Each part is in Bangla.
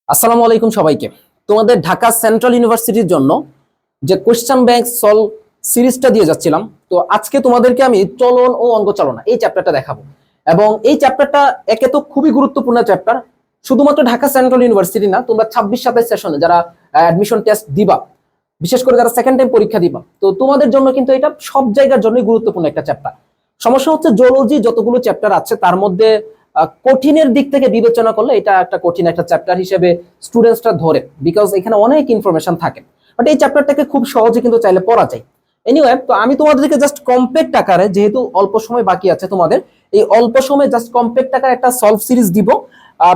আসসালামু আলাইকুম সবাইকে। তোমাদের ঢাকা সেন্ট্রাল ইউনিভার্সিটির জন্য যে কোশ্চেন ব্যাংক সলভ সিরিজটা দিয়ে যাচ্ছিলাম, তো আজকে তোমাদেরকে আমি চলন ও অঙ্ক চালনা এই চ্যাপ্টারটা দেখাবো। এবং এই চ্যাপ্টারটা একে তো খুবই গুরুত্বপূর্ণ চ্যাপ্টার, শুধুমাত্র ঢাকা সেন্ট্রাল ইউনিভার্সিটি না, তোমরা 26-27 সেশনে যারা অ্যাডমিশন টেস্ট দিবা, বিশেষ করে যারা সেকেন্ড টাইম পরীক্ষা দিবা, তো তোমাদের জন্য কিন্তু এটা সব জায়গার জন্যই গুরুত্বপূর্ণ একটা চ্যাপ্টার। সমস্যা হচ্ছে জুলজি যতগুলো চ্যাপ্টার আছে তার মধ্যে কঠিনের দিক থেকে বিবেচনা করলে এটা একটা কঠিন একটা চ্যাপ্টার হিসেবে স্টুডেন্টসরা ধরে, বিকজ এখানে অনেক ইনফরমেশন থাকে। বাট এই চ্যাপ্টারটাকে খুব সহজে কিন্তু চাইলে পড়া যায়। এনিওয়ে, তো আমি তোমাদেরকে জাস্ট কম্প্যাক্ট আকারে, যেহেতু অল্প সময় বাকি আছে তোমাদের, এই অল্প সময় জাস্ট কম্প্যাক্ট আকারে একটা সলভ সিরিজ দিব।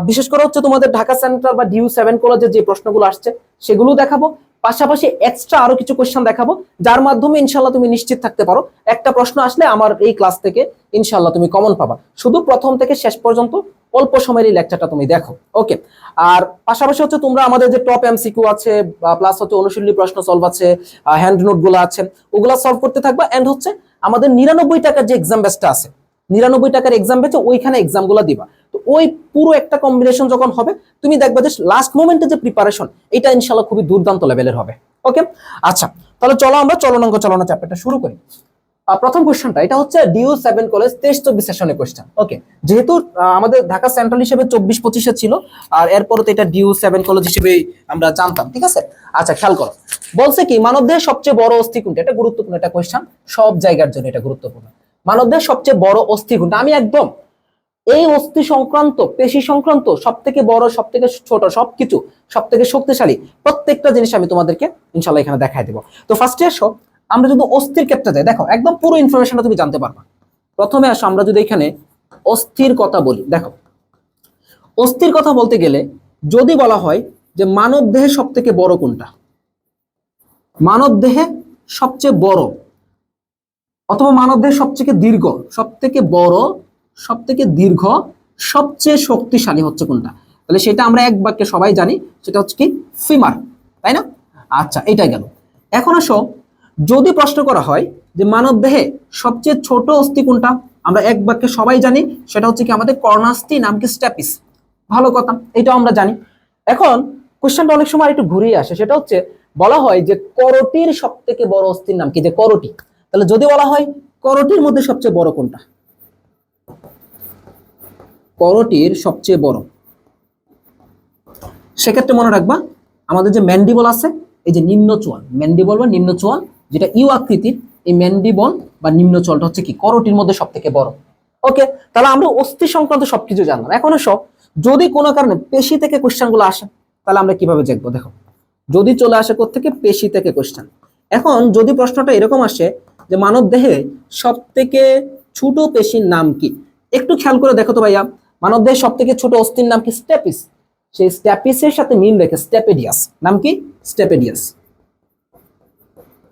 বিশেষ করে হচ্ছে তোমাদের ঢাকা সেন্ট্রাল বা DU7 কলেজের যে প্রশ্নগুলো আসছে সেগুলো দেখাবো, পাশাপাশি এক্সট্রা আরো কিছু কোশ্চেন দেখাবো, যার মাধ্যমে ইনশাল্লাহ তুমি নিশ্চিত থাকতে পারো একটা প্রশ্ন আসলে আমার এই ক্লাস থেকে ইনশাল্লাহ তুমি কমন পাবা। শুধু প্রথম থেকে শেষ পর্যন্ত অল্প সময়ের এই লেকচারটা তুমি দেখো, ওকে? আর পাশাপাশি হচ্ছে তোমরা আমাদের যে টপ MCQ আছে, প্লাস হচ্ছে অনুশীলনী প্রশ্ন সলভ আছে, হ্যান্ড নোট গুলো আছে, ওগুলা সলভ করতে থাকবা। এন্ড হচ্ছে আমাদের 99 টাকার যে এক্সাম ব্যাচটা আছে, 99 টাকার এক্সাম ব্যাচে ওইখানে এক্সাম গুলা দিবা। তো ওই পুরো একটা কম্বিনেশন যখন হবে, তুমি দেখবা যে লাস্ট মোমেন্টে যে প্রিপারেশন, এটা ইনশাল্লাহ খুবই দুর্দান্ত লেভেলের হবে, ওকে? আচ্ছা, তাহলে চলো আমরা চলনাঙ্ক চালনা চ্যাপ্টারটা শুরু করি। প্রথম কোশ্চেনটা এটা হচ্ছে DU7 কলেজ 23-24 সেশনের কোশ্চেন, ওকে? যেহেতু আমাদের ঢাকা সেন্ট্রাল হিসেবে 24-25 ছিল, আর এরপরে তো এটা DU7 কলেজ হিসেবে আমরা জানতাম, ঠিক আছে? আচ্ছা, খেয়াল করো, বলছে কি মানবদেহের সবচেয়ে বড় অস্থি কোনটা। এটা গুরুত্বপূর্ণ একটা কোশ্চেন, সব জায়গার জন্য এটা গুরুত্বপূর্ণ। মানবদেহের সবচেয়ে বড় অস্থি কোনটা, আমি একদম এই অস্থি সংক্রান্ত, পেশি সংক্রান্ত, সব থেকে বড়, সব থেকে ছোট, সবকিছু, সব থেকে শক্তিশালী প্রত্যেকটা জিনিস আমি তোমাদেরকে ইনশাল্লাহ এখানে দেখাই দেবো। তো ফার্স্টে আসো, আমরা যদি অস্থির ক্ষেত্রে যাই, দেখো একদম পুরো ইনফরমেশনটা তুমি জানতে পারবা। প্রথমে আসো, আমরা যদি এখানে অস্থির কথা বলি, দেখো অস্থির কথা বলতে গেলে যদি বলা হয় যে মানব দেহে সব থেকে বড় কোনটা, মানব দেহে সবচেয়ে বড় অথবা মানব দেহের সবচেয়ে দীর্ঘ, সব থেকে বড়, সব থেকে দীর্ঘ, সবচেয়ে শক্তিশালী হচ্ছে কোনটা, তাহলে সেটা আমরা এক বাক্যে সবাই জানি, সেটা হচ্ছে কি ফিমার, তাই না? আচ্ছা, এটাই গেল। এখন আসো, যদি প্রশ্ন করা হয় যে মানব দেহে সবচেয়ে ছোট অস্থি কোনটা, আমরা এক বাক্যে সবাই জানি সেটা হচ্ছে কি আমাদের কর্নাস্থি, নাম কি স্ট্যাপিস। ভালো কথা, এটাও আমরা জানি। এখন কোশ্চেনটা অনেক সময় একটু ঘুরিয়ে আসে, সেটা হচ্ছে বলা হয় যে করটির সব থেকে বড় অস্থির নাম কি, যে করটি। তাহলে যদি বলা হয় করটির মধ্যে সবচেয়ে বড় কোনটা, করটির সবচেয়ে বড়, সেক্ষেত্রে মনে রাখবা আমাদের যে ম্যান্ডিবল আছে, এই যে নিম্ন চোয়াল, ম্যান্ডিবল বা নিম্ন চোয়াল যেটা ইউ আকৃতির, এই ম্যান্ডিবল বা নিম্ন চোয়ালটা হচ্ছে কি করটির মধ্যে সব থেকে বড়, ওকে? তাহলে আমরা অস্থি সংক্রান্ত সবকিছু জানলাম। এখন সব যদি কোনো কারণে পেশি থেকে কোশ্চেন গুলো আসে, তাহলে আমরা কিভাবে দেখবো, দেখো যদি চলে আসে কোত্থেকে, পেশি থেকে কোশ্চেন। এখন যদি প্রশ্নটা এরকম আসে যে মানব দেহে সব থেকে ছোট পেশির নাম কি, একটু খেয়াল করে দেখো তো ভাইয়া, মানব দেহের সব থেকে ছোট অস্থির নাম কি স্ট্যাপিস। সেই স্ট্যাপিসের সাথে মিল রেখে স্টেপেডিয়াস, নাম কি স্টেপেডিয়াস।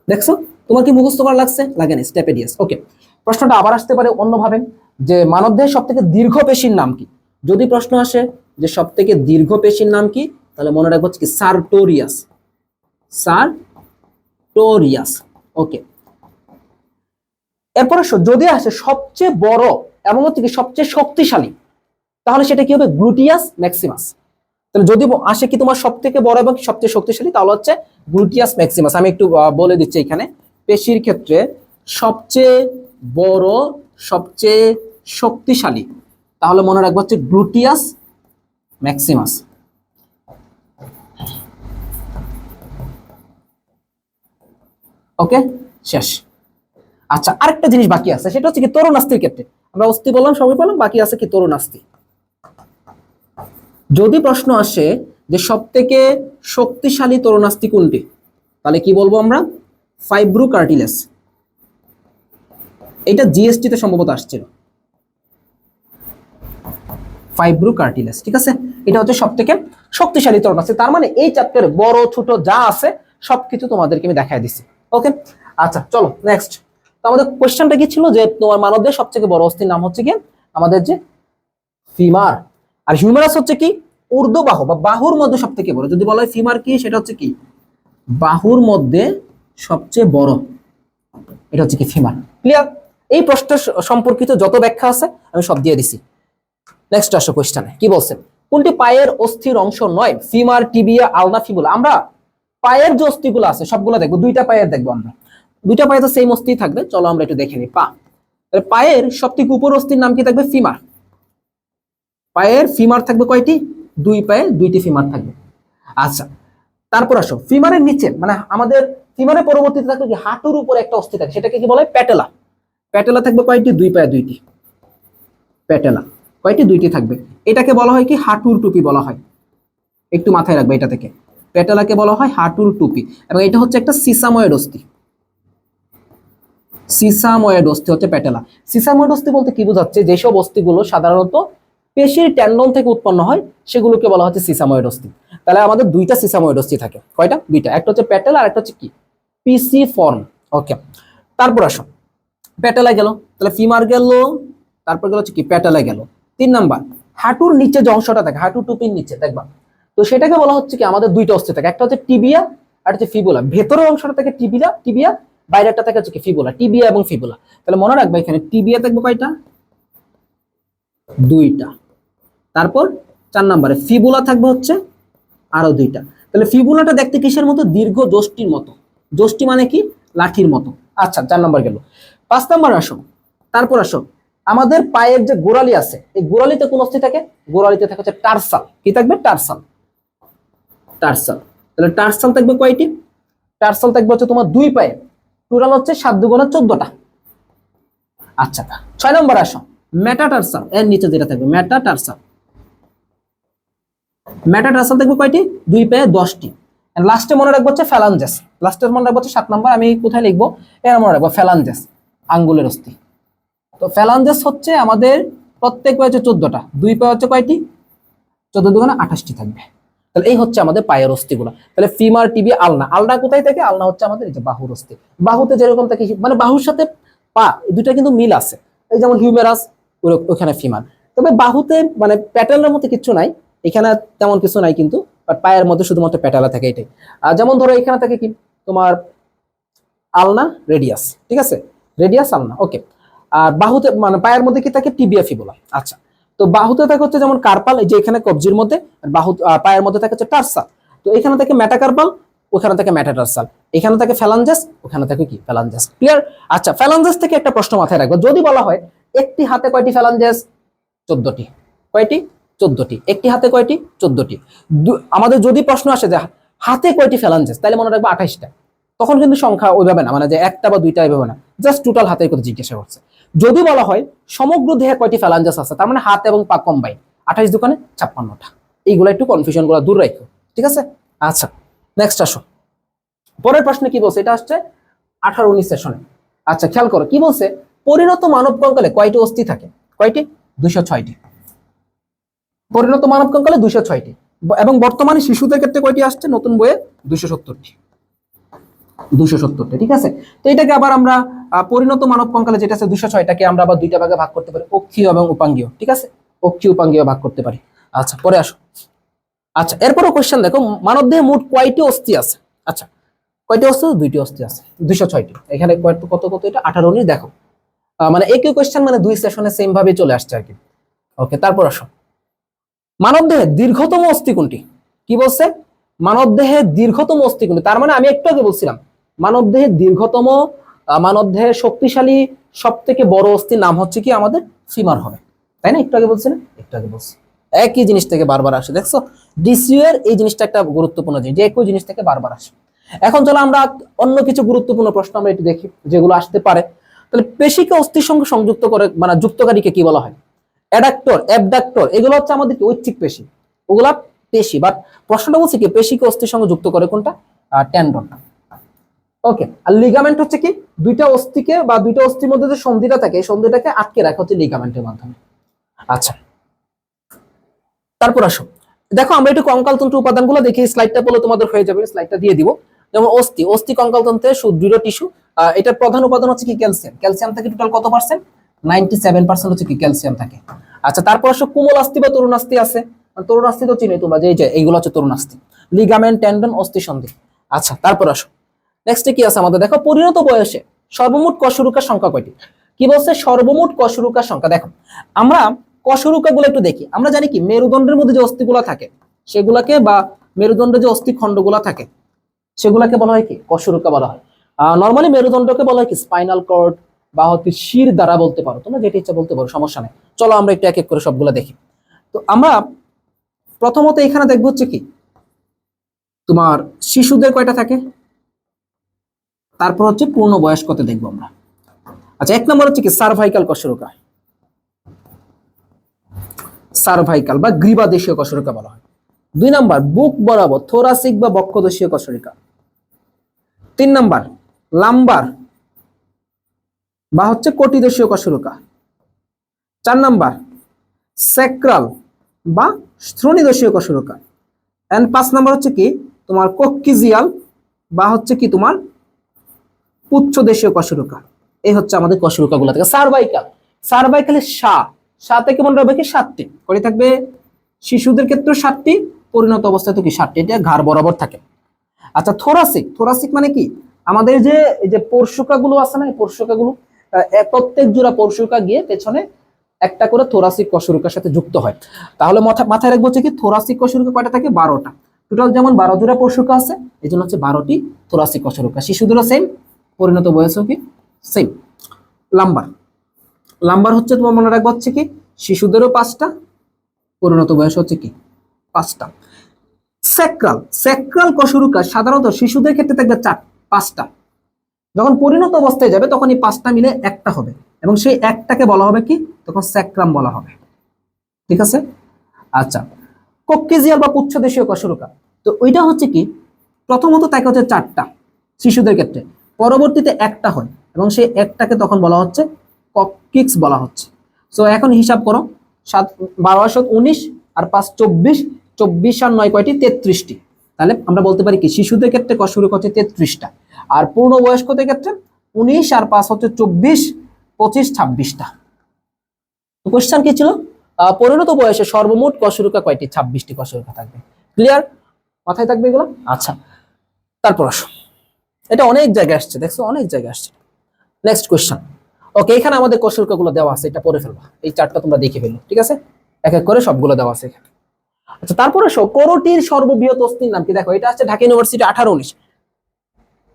দেখছো, তোমার কি মুখস্থ করা লাগছে, লাগে না? স্টেপেডিয়াস, ওকে? প্রশ্নটা আবার আসতে পারে অন্যভাবে, যে মানবদেহের সব থেকে দীর্ঘ পেশির নাম কি। যদি প্রশ্ন আসে যে সব থেকে দীর্ঘ পেশির নাম কি, তাহলে মনে রাখবো কি সার্টোরিয়াস, সার্টোরিয়াস, ওকে? এরপর যদি আসে সবচেয়ে বড় এবং হচ্ছে কি সবচেয়ে শক্তিশালী, তাহলে সেটা কি হবে, গ্লুটিয়াস ম্যাক্সিমাস। তাহলে যদি আসে কি তোমার সব থেকে বড় এবং সবচেয়ে শক্তিশালী, তাহলে হচ্ছে গ্লুটিয়াস ম্যাক্সিমাস। আমি একটু বলে দিচ্ছি এখানে, পেশির ক্ষেত্রে সবচেয়ে বড়, সবচেয়ে শক্তিশালী, তাহলে মনে রাখবো হচ্ছে গ্লুটিয়াস ম্যাক্সিমাস, ওকে? শেষ। আচ্ছা, আরেকটা জিনিস বাকি আছে, সেটা হচ্ছে কি তরুণাস্থির ক্ষেত্রে। আমরা অস্থি বললাম, সবই বললাম, বাকি আছে কি তরুণাস্থি। যদি প্রশ্ন আসে যে সব থেকে শক্তিশালী তরুণাস্থি কোনটি, তাহলে কি বলবো আমরা, ফাইব্রোকার্টিলেজ। এটা জিএসটি তে সম্ভবত আসছিল, ফাইব্রোকার্টিলেজ, ঠিক আছে? এটা হচ্ছে সব থেকে শক্তিশালী তরুণাস্থি। তার মানে এই চ্যাপ্টারে বড় ছোট যা আছে সবকিছু তোমাদেরকে আমি দেখাই দিছি, ওকে? আচ্ছা, চলো নেক্সট। তো আমাদের কোশ্চেনটা কি ছিল, যে তোমার মানবদেহের সবথেকে বড় অস্থির নাম হচ্ছে কি আমাদের যে ফিমার, আর হিউমেরাস হচ্ছে কি ঊর্ধ্ববাহু বা বাহুর মধ্যে সব থেকে বড়। যদি বলা হয় ফিমার কি, সেটা হচ্ছে কি বাহুর মধ্যে সবচেয়ে বড়, এটা হচ্ছে কি ফিমার। ক্লিয়ার? এই প্রশ্ন সম্পর্কিত যত ব্যাখ্যা আছে আমি সব দিয়ে দিছি। নেক্সট আসো কোশ্চেনে, কি বলছে, কোনটি পায়ের অস্থির অংশ নয়? ফিমার, টিবিয়া, আলনা, ফিবুলা। আমরা পায়ের যে অস্থিগুলো আছে সবগুলো দেখবো, দুইটা পায়ের দেখবো আমরা, দুইটা পায়ে তো সেম অস্থি থাকবে। চলো আমরা একটু দেখে নিই। পায়ের সব থেকে উপর অস্থির নাম কি থাকবে? ফিমার। পায়ের ফিমার থাকবে কয়টি? দুই পায়ে দুইটি ফিমার থাকবে। আচ্ছা, তারপর আসো ফিমারের নিচে, মানে আমাদের ফিমারের পরবর্তীতে থাকবে কি হাঁটুর উপরে একটা অস্থি থাকে, সেটাকে কি বলে? প্যাটেলা। প্যাটেলা থাকবে কয়টি? দুই পায়ে দুইটি। প্যাটেলা কয়টি? দুইটি থাকবে। এটাকে বলা হয় কি? হাঁটুর টুপি বলা হয়। একটু মাথায় রাখবে এটা থেকে, প্যাটেলাকে বলা হয় হাঁটুর টুপি। এবং এটা হচ্ছে একটা সিসাময়েড অস্থি। সিসাময়েড অস্থি হচ্ছে প্যাটেলা। সিসাময়েড অস্থি বলতে কি বোঝাচ্ছে? যেসব অস্থিগুলো সাধারণত পেশির ট্যান্ডন থেকে উৎপন্ন হয় সেগুলোকে বলা হচ্ছে সিসাময়েড অস্থি। তাহলে আমাদের দুইটা সিসাময়েড অস্থি থাকে। কয়টা? দুইটা। একটা হচ্ছে প্যাটেলা আর একটা হচ্ছে কি? পিসি ফর্ম। ওকে, তারপর আসো প্যাটেলা গেল, তাহলে ফিমার গেল, তারপর গেল হচ্ছে কি? প্যাটেলা গেল। 3 নাম্বার, হাঁটুর নিচে যে অংশটা থাকে, হাঁটুর টুপির নিচে দেখবা, তো সেটাকে বলা হচ্ছে কি? আমাদের দুইটা অস্থি থাকে, একটা হচ্ছে টিবিয়া আর হচ্ছে ফিবুলা। ভেতরের অংশটা থাকে টিবিয়া, টিবিয়া, বাইরেরটা থাকে হচ্ছে কি? ফিবুলা। টিবিয়া এবং ফিবুলা। তাহলে মনে রাখবে এখানে টিবিয়া থাকবে কয়টা? দুইটা। তারপর 4 নম্বরে ফিবুলা থাকবে হচ্ছে আরো দুইটা। তাহলে ফিবুলাটা দেখতে কিসের মতো? দীর্ঘ যষ্টির মতো। যষ্টি মানে কি? লাঠির মতো। আচ্ছা, 4 নম্বর গেল। 5 নম্বর আসো, তারপর আসো আমাদের পায়ের যে গোড়ালি আছে, এই গোড়ালিতে কোন অস্থি থাকে? গোড়ালিতে থাকে হচ্ছে টার্সাল। কি থাকবে? টার্সাল। টার্সাল। তাহলে টার্সাল থাকবে কয়টি? টার্সাল থাকবে হচ্ছে তোমার দুই পায়ে, টোটাল হচ্ছে 7 দুগুণে 14টা। আচ্ছা, 6 নম্বর আসো মেটাটার্সাল। এর নিচে যেটা থাকবে মেটাটার্সাল। মেটাটার্সাল থাকবে কয়টি? দুই পায়ে 10টি। লাস্টে মনে রাখবো হচ্ছে ফ্যালাঞ্জেস। লাস্টে মনে রাখবো হচ্ছে 7 নম্বর। আমি কোথায় লিখবো? এর মনে রাখবো ফ্যালাঞ্জেস, আঙ্গুলের অস্থি। তো ফ্যালাঞ্জেস হচ্ছে আমাদের প্রত্যেক পায়ে হচ্ছে 14টা, দুই পায়ে হচ্ছে কয়টি? 14 দুগুণে 28টি থাকবে। তাহলে এই হচ্ছে আমাদের পায়ের অস্থিগুলো। তাহলে ফিমার, টিবি, আলনা। আলনা কোথায় থাকে? আলনা হচ্ছে আমাদের এই যে বাহুর অস্থি। বাহুতে যেরকম থাকে, মানে বাহুর সাথে পা দুইটা কিন্তু মিল আছে। এই যেমন হিউমেরাস, ওখানে ফিমার। তবে বাহুতে মানে প্যাটেলার মতো কিছু নাই, এখানে তেমন কিছু নাই কিন্তু, বাট পায়ের মধ্যে শুধুমাত্র প্যাটেলা থাকে, এটাই। আর যেমন ধরো এখানে থাকে কি তোমার আলনা, রেডিয়াস। ঠিক আছে, রেডিয়াস, আলনা। ওকে। আর বাহুতে মানে পায়ের মধ্যে কি থাকে? Tibia, fibula. আচ্ছা, তো বাহুতে থাকে হচ্ছে যেমন কার্পাল, এই যে এখানে কবজির মধ্যে, আর বাহু পায়ের মধ্যে থাকে হচ্ছে টার্সাল। তো এখানে থাকে মেটাকার্পাল, ওখানে থাকে মেটাটার্সাল। এখানে থাকে ফ্যালাঞ্জাস, ওখানে থাকে কি? ফ্যালাঞ্জাস। ক্লিয়ার? আচ্ছা, ফ্যালাঞ্জাস থেকে একটা প্রশ্ন মাথায় রাখবো, যদি বলা হয় একটি হাতে কয়টি ফ্যালাঞ্জাস? 14টি। কয়টি? 14টি। একটি হাতে কয়টি? 14টি। আমাদের যদি প্রশ্ন আসে যে হাতে কয়টি ফ্যালাঞ্জাস, তাহলে মনে রাখবো 28টা। তখন কিন্তু সংখ্যা ওইভাবে না, মানে যে একটা বা দুইটা এভাবে না, জাস্ট টোটাল হাতের কথা জিজ্ঞাসা করছে। যদি বলা হয় সমগ্র দেহে কয়টি ফ্যালাঞ্জাস আছে, তার মানে হাত এবং পা কম্বাইন 28 দুকানে 56টা। এইগুলো একটু কনফিউশন গুলো দূর রাখো, ঠিক আছে? আচ্ছা, নেক্সট আসো। পরের প্রশ্নে কি বলছে? এটা আসছে 18-19 সেশনে। আচ্ছা, খেয়াল করো কি বলছে? পরিণত মানব কঙ্কালে কয়টি অস্থি থাকে? কয়টি? 206টি। পরিণত মানব কঙ্কালে 206টি। এবং বর্তমানে শিশুদের ক্ষেত্রে কয়টি আসছে নতুন বইয়ে? 270টি। 270টা, ঠিক আছে। তো এটাকে আবার আমরা পরিণত মানব কঙ্কালে যেটা আছে 206টাকে আমরা আবার দুইটা ভাগে ভাগ করতে পারি, অক্ষীয় এবং উপাঙ্গীয়। ঠিক আছে, অক্ষীয় উপাঙ্গীয় ভাগ করতে পারি। আচ্ছা, পরে আসো। আচ্ছা, এরপরও কোশ্চেন দেখো, মানব দেহে মোট কয়টি অস্থি আছে? আচ্ছা, কয়টি অস্থি? দুইটি অস্থি আছে। 206টি। এখানে কত কত কত? এটা 18-19। দেখো মানে একই কোশ্চেন, মানে দুই সেশনে সেম ভাবে চলে আসছে আর কি। ওকে, তারপর আসো মানব দেহে দীর্ঘতম অস্থি কোনটি? কি বলছে? মানব দেহে দীর্ঘতম অস্থি কোনটি? তার মানে আমি একটু আগে বলছিলাম মানব দেহে দীর্ঘতম, মানব দেহের শক্তিশালী সব থেকে বড় অস্থির নাম হচ্ছে কি? আমাদের ফিমার হবে, তাই না? একটু আগে বলছি না? একটু আগে বলছি। একই জিনিস থেকে বারবার আসে, দেখছো? ডিসিউ এর এই জিনিসটা একটা গুরুত্বপূর্ণ জিনিস, যে একই জিনিস থেকে বারবার আসে। এখন চলো আমরা অন্য কিছু গুরুত্বপূর্ণ প্রশ্ন আমরা একটু দেখি যেগুলো আসতে পারে। তাহলে পেশিকে অস্থির সঙ্গে সংযুক্ত করে, মানে যুক্তকারীকে কি বলা হয়? Adductor, abductor. এগুলো হচ্ছে আমাদের কি? ঐচ্ছিক পেশি, ওগুলা পেশি। বাট প্রশ্নটা বলছে কি? পেশিকে অস্থির সঙ্গে যুক্ত করে কোনটা? টেন্ডন। ওকে। আর লিগামেন্ট হচ্ছে কি? দুইটা অস্থিকে বা দুইটা অস্থির মধ্যে যে সন্ধিটা থাকে, এই সন্ধিটাকে আটকে রাখা হচ্ছে লিগামেন্টের মাধ্যমে। আচ্ছা, তারপর আসো দেখো আমরা একটু কঙ্কালতন্ত্র উপাদানগুলো দেখি। স্লাইডটা বলে তোমাদের হয়ে যাবে, স্লাইডটা দিয়ে দিব। যেমন অস্থি, অস্থি কঙ্কালতন্ত্রের সুদৃঢ় টিস্যু। এটার প্রধান উপাদান হচ্ছে কি? ক্যালসিয়াম। ক্যালসিয়াম থাকে টোটাল কত পার্সেন্ট? 97% হচ্ছে কি? ক্যালসিয়াম থাকে। আচ্ছা, তারপর আসো কোমল আস্থি বা তরুণ আস্থি আছে। তরুণ আস্থি তো চিনি তোমরা, যে এইগুলো হচ্ছে তরুণ আস্থি। লিগামেন্ট, টেন্ডন, অস্থি সন্ধি। আচ্ছা, তারপর আসো নেক্সটে কি আছে আমাদের? দেখো পরিণত বয়সে সর্বমোট কশরুকার সংখ্যা কয়টি? কি বলছে? সর্বমোট কশরুকার সংখ্যা। দেখো আমরা কশরুকা গুলো একটু দেখি। আমরা জানি কি মেরুদণ্ডের মধ্যে যে অস্থিগুলো থাকে সেগুলাকে, বা মেরুদণ্ডের যে অস্থি খণ্ডগুলো থাকে সেগুলাকে বলা হয় কি কশরুকা বলা হয়। নর্মালি মেরুদণ্ডকে বলা হয় কি স্পাইনাল কর্ড বা হচ্ছে শির দ্বারা বলতে পারো, তোমরা যেটা ইচ্ছা বলতে পারো, সমস্যা নেই। চলো আমরা একটু এক এক করে সবগুলো দেখি। তো আমরা প্রথমত এখানে দেখবো হচ্ছে কি তোমার শিশুদের কয়টা থাকে, তারপর হচ্ছে পূর্ণ বয়স্কতে দেখবো আমরা। আচ্ছা, এক নম্বর হচ্ছে কি সার্ভাইকাল কশরুকা, সার্ভাইকাল বা গ্রীবাদেশীয় কশরুকা বলা হয়। 2 নাম্বার বুক বরাবর থোরাসিক বা বক্ষদেশীয় কশরুকা। 3 নাম্বার লাম্বার বা হচ্ছে কটিদেশীয় কশরুকা। 4 নাম্বার স্যাক্রাল বা শ্রোণীদেশীয় কশরুকা। এন্ড 5 নাম্বার হচ্ছে কি তোমার কোক্কিজিয়াল বা হচ্ছে কি তোমার পুচ্ছদেশীয় কশরুকা। এই হচ্ছে আমাদের কশরুকাগুলো থেকে। সার্ভাইকাল, সার্ভাইকালের সা থেকে মনে রাখবে কি 7টি করে থাকবে, শিশুদের ক্ষেত্রে 7টি, পরিণত অবস্থায় তো কি 7টি, এটা ঘাড় বরাবর থাকে। আচ্ছা, থোরাসিক, থোরাসিক মানে কি আমাদের যে এই যে পরশুকাগুলো আছে না, এই পরশুকাগুলো প্রত্যেক জোড়া পরশুকা গিয়ে পেছনে একটা করে থোরাসিক কশরুকার সাথে যুক্ত হয়। তাহলে মাথায় রাখবো হচ্ছে কি থোরাসিক কশরুকা কয়টা থাকে, 12টা। টোটাল যেমন 12 জোড়া পরশুকা আছে, এই জন্য হচ্ছে 12টি থোরাসিক কশরুকা। শিশুদেরও সেম, পরিণত বয়সেও কি সেম। লাম্বার, লাম্বার হচ্ছে তোমার মনে রাখবো হচ্ছে কি শিশুদেরও 5টা, পরিণত বয়স হচ্ছে কি 5টা। স্যাক্রাল, স্যাক্রাল কশরুকা সাধারণত শিশুদের ক্ষেত্রে থাকবে 5টা, যখন পরিণত অবস্থায় যাবে তখন এই 5টা মিলে একটা হবে, এবং সেই একটাকে বলা হবে কি তখন স্যাক্রাম বলা হবে। ঠিক আছে। আচ্ছা, কোক্কিজিয়াল বা পুচ্ছদেশীয় কশরুকা, তো ওইটা হচ্ছে কি প্রথমত তাকে হচ্ছে 4টা শিশুদের ক্ষেত্রে, পরবর্তীতে একটা হয় এবং সেই একটাকে তখন বলা হচ্ছে কক্কিক্স বলা হচ্ছে। সো এখন হিসাব করো, 12 19 আর 5 24, 24 আর 9 কয়টি, 33টি। তাহলে আমরা বলতে পারি কি শিশুদের ক্ষেত্রে কশরুকা হচ্ছে 33টা, আর পূর্ণবয়স্কদের ক্ষেত্রে 19 আর 5 হচ্ছে 24, 25, 26টা। কোশ্চেন কি ছিল, পরিণত বয়সে সর্বমোট কশরুকা কয়টি, 26টি কশরুকা থাকবে। ক্লিয়ার, মাথায় থাকবে এগুলো। আচ্ছা, তারপর আসো, এটা অনেক জায়গায় আসছে, দেখছো অনেক জায়গায় আসছে। Next question. ওকে, এখানে আমাদের কশরুকা গুলো দেওয়া আছে, এটা পড়ে ফেলবা, এই 4টা তোমরা দেখে ফেলো। ঠিক আছে, এক এক করে সবগুলো দেওয়া আছে এখানে। আচ্ছা, তারপরে আসো করোটির সর্ববৃহৎ অস্থির নাম কি। দেখো এটা আছে ঢাকা ইউনিভার্সিটি 18-19।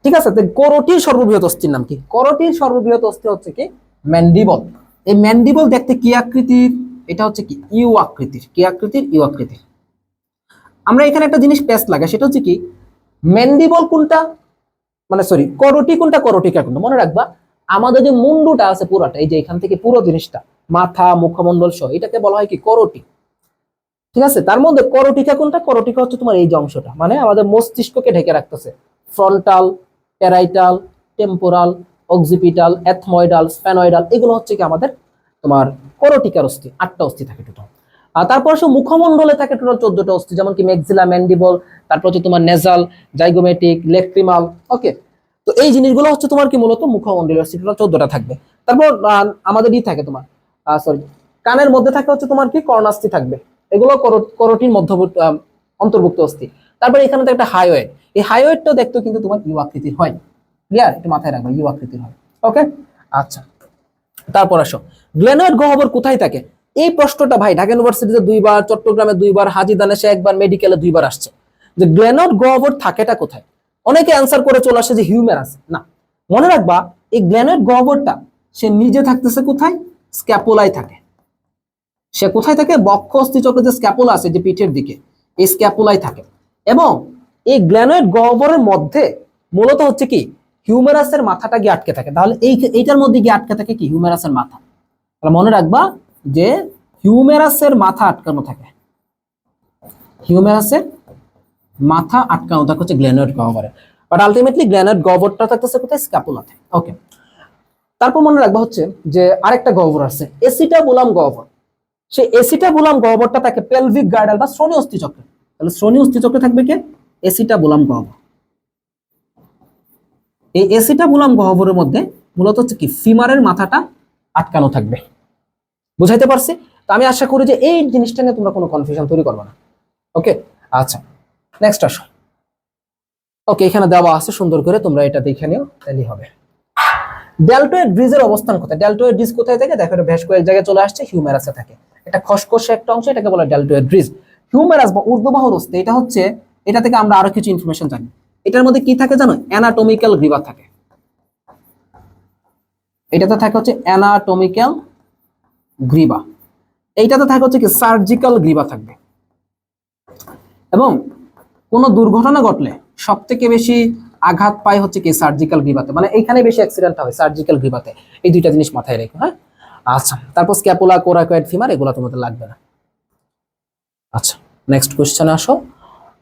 ঠিক আছে, করোটির সর্ববৃহৎ অস্থির নাম কি? করোটির সর্ববৃহৎ অস্থি হচ্ছে কি ম্যান্ডিবল। এই ম্যান্ডিবল দেখতে কি আকৃতির, এটা হচ্ছে কি ইউ আকৃতির। কি আকৃতির? ইউ আকৃতির। আমরা এখানে একটা জিনিস পেস্ট লাগাই, সেটা হচ্ছে কি ম্যান্ডিবল কোনটা, মানে সরি করোটি কোনটা, করোটিকা কোনটা। মনে রাখবা আমাদের যে মুন্ডুটা আছে পুরোটা, এই যে এখান থেকে পুরো জিনিসটা মাথা মুখমণ্ডল সহ, এটাকে বলা হয় কি করোটি। ঠিক আছে, তার মধ্যে করোটিকা কোনটা, করোটিকা হচ্ছে তোমার এই যে অংশটা, মানে আমাদের মস্তিষ্ককে ঢেকে রাখতেছে। Frontal, parietal, temporal, occipital, ethmoidal, sphenoidal, এগুলো হচ্ছে কি আমাদের তোমার করোটিকার অস্থি। 8টা অস্থি থাকে টোটাল। আর তারপর সে মুখমণ্ডলে থাকে টোটাল 14টা অস্থি, যেমন কি ম্যাক্সিলা, ম্যান্ডিবল, তারপর হচ্ছে তোমার নেজাল, জাইগোমেটিক, লেক্রিমাল। ওকে, তো এই জিনিসগুলো হচ্ছে তোমার কি মূলত মুখমণ্ডলীয় অস্থি, টোটাল 14টা থাকবে। তারপর আমাদের থাকে তোমার সরি কানের মধ্যে থাকে হচ্ছে তোমার কি কর্ণাস্থি থাকবে, এগুলো করোটির মধ্যবর্তী অন্তর্ভুক্ত অস্থি। তারপর এখানে তো একটা হাইওয়েড, এই হাইওয়েডটাও দেখতে কিন্তু তোমার ইউ আকৃতির হয়। ক্লিয়ার, একটু মাথায় রাখবে ইউ আকৃতির হয়। ওকে, আচ্ছা তারপর আসো গ্লেনয়েড গহ্বর কোথায় থাকে। এই প্রশ্নটা ভাই ঢাকা ইউনিভার্সিটিতে 2বার, চট্টগ্রামে 2বার, হাজীদানেশে 1বার, মেডিকেলে 2বার আসছে, যে গ্লেনয়েড গহ্বর থাকেটা কোথায়। অনেকে অ্যান্সার করে চলে আসে যে হিউমেরাস। না, মনে রাখবা এই গ্লেনয়েড গহ্বরটা সে নিজে থাকতেছে কোথায়, স্ক্যাপুলায় থাকে। সে কোথায় থাকে, বক্ষ অস্থিচক্রে যে স্ক্যাপুলা আছে যে পিঠের দিকে, এই স্ক্যাপুলায় থাকে। এবং এই গ্লেনয়েড গহ্বরের মধ্যে মূলত হচ্ছে কি হিউমেরাসের মাথাটা গিয়ে আটকে থাকে। তাহলে এইটার মধ্যে গিয়ে আটকে থাকে কি হিউমেরাসের মাথা। তাহলে মনে রাখবা যে হিউমেরাসের মাথা আটকানো থাকে, হিউমেরাসের মাথা আটকানো থাকে হচ্ছে গ্লেনয়েড গহ্বরে। বাট আলটিমেটলি গ্লেনয়েড গহ্বরটা থাকতেছে কোথায়, স্ক্যাপুলাতে। ওকে, তারপর মনে রাখবা হচ্ছে যে আরেকটা গহ্বর আছে এসিটাবুলাম গহ্বর। সেই এসিটাবুলাম গহ্বরটা থাকে পেলভিক গার্ডাল বা শ্রোণী অস্থিচক্রে। তাহলে শ্রোণী অস্থিচক্রে থাকবে কে, এসিটাবুলাম গহ্বর। এই এসিটাবুলাম গহ্বরের মধ্যে মূলত হচ্ছে কি ফিমারের মাথাটা আটকানো থাকবে। বুঝাইতে পারছি? তো আমি আশা করি যে এই জিনিসটা নিয়ে তোমরা কোনো কনফিউশন তৈরি করবে না। ওকে, আচ্ছা নেক্সট আসো। ওকে, এখানে দেওয়া আছে সুন্দর করে, তোমরা এটা দেখে নিও, তাহলেই হবে। ডেল্টয়েড ব্রিজের অবস্থান কোথায়? ডেল্টয়েড ব্রিজ কোথায় থাকে? দেখো এটা ভ্যাসকো এক জায়গায় চলে আসছে, হিউমেরাসে থাকে। এটা খসখসে একটা অংশ, এটাকে বলে ডেল্টয়েড ব্রিজ। হিউমেরাস বা ঊর্ধ্ববাহুর অস্থি, এটা হচ্ছে, এটা থেকে আমরা আরো কিছু ইনফরমেশন জানি। এটার মধ্যে কি থাকে জানো? অ্যানাটমিক্যাল গ্রিভা থাকে। এটাতে থাকে হচ্ছে অ্যানাটমিক্যাল গ্রিভা। এইটাতে থাকে হচ্ছে কি সার্জিক্যাল গ্রিভা থাকবে। এবং কোনো দুর্ঘটনা ঘটলে সব থেকে বেশি আঘাত পায় হচ্ছে কি সার্জিক্যাল গ্রিভাতে, মানে এইখানে বেশি অ্যাক্সিডেন্ট হয় সার্জিক্যাল গ্রিভাতে। এই দুইটা জিনিস মাথায় রেখো, হ্যাঁ। আচ্ছা, তারপর স্ক্যাপুলা, কোরাকয়েড ফিমার, এগুলো তোমাদের লাগবে না। আচ্ছা, নেক্সট কোশ্চেনে আসো।